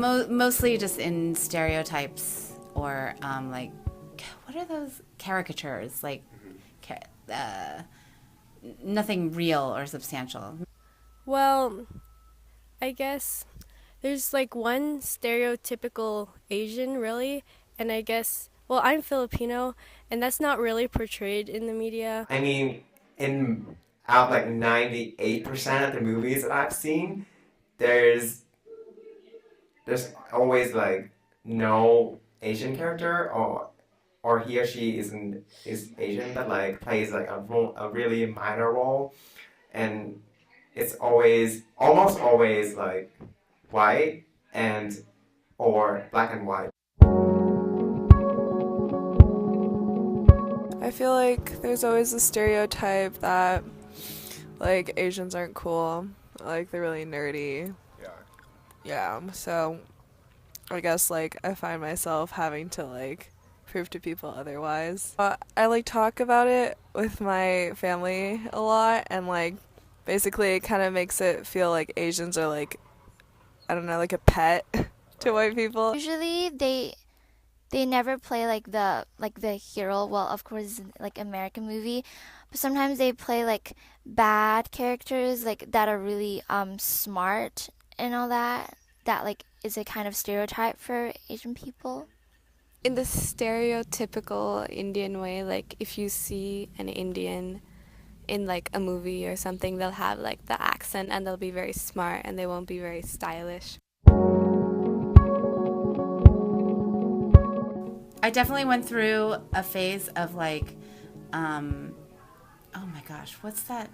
mostly just in stereotypes or like, what are those caricatures? Like, nothing real or substantial. Well, I guess there's like one stereotypical Asian, really, and I guess, well, I'm Filipino, and that's not really portrayed in the media. I mean, in out of like 98% of the movies that I've seen, there's always like no Asian character or he or she is Asian that like plays like a really minor role, and it's almost always like white and or black and white. I feel like there's always a stereotype that like Asians aren't cool, like they're really nerdy. Yeah, so I guess like I find myself having to like prove to people otherwise. I like talk about it with my family a lot, and like basically it kind of makes it feel like Asians are like, I don't know, like a pet to white people. Usually they never play like the hero. Well, of course, like American movie, but sometimes they play like bad characters like that are really smart and all that. That like is a kind of stereotype for Asian people. In the stereotypical Indian way, like if you see an Indian in like a movie or something, they'll have like the accent and they'll be very smart and they won't be very stylish. I definitely went through a phase of like, oh my gosh, what's that?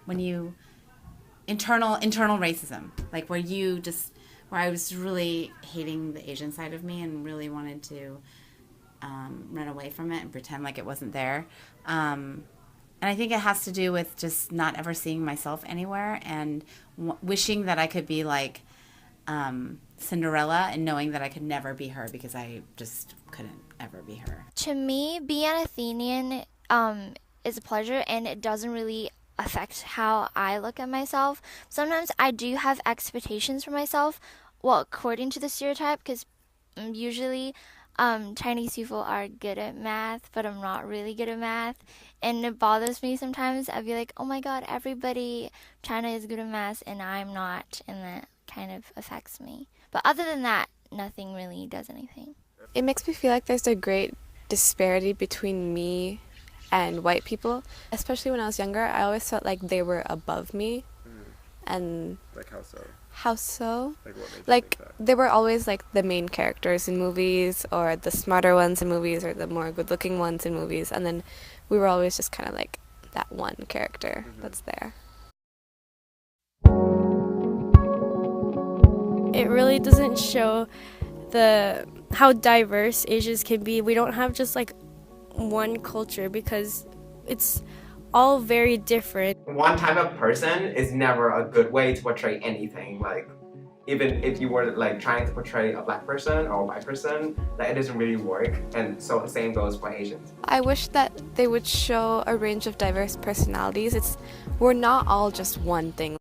When you internal racism, like where I was really hating the Asian side of me and really wanted to run away from it and pretend like it wasn't there. And I think it has to do with just not ever seeing myself anywhere and wishing that I could be like Cinderella and knowing that I could never be her because I just couldn't ever be her. To me, being an Athenian is a pleasure, and it doesn't really affect how I look at myself. Sometimes I do have expectations for myself, well, according to the stereotype, because usually Chinese people are good at math, but I'm not really good at math, and it bothers me sometimes. I'd be like, oh my god, everybody China is good at math and I'm not, and that kind of affects me. But other than that, nothing really does anything. It makes me feel like there's a great disparity between me and white people. Especially when I was younger, I always felt like they were above me. And like how so? How so? Like what made you Like think that? they were always like the main characters in movies, or the smarter ones in movies, or the more good-looking ones in movies, and then we were always just kind of like that one character that's there. It really doesn't show how diverse Asians can be. We don't have just like one culture because it's all very different. One type of person is never a good way to portray anything. Like, even if you were like trying to portray a black person or a white person, like it doesn't really work. And so the same goes for Asians. I wish that they would show a range of diverse personalities. We're not all just one thing.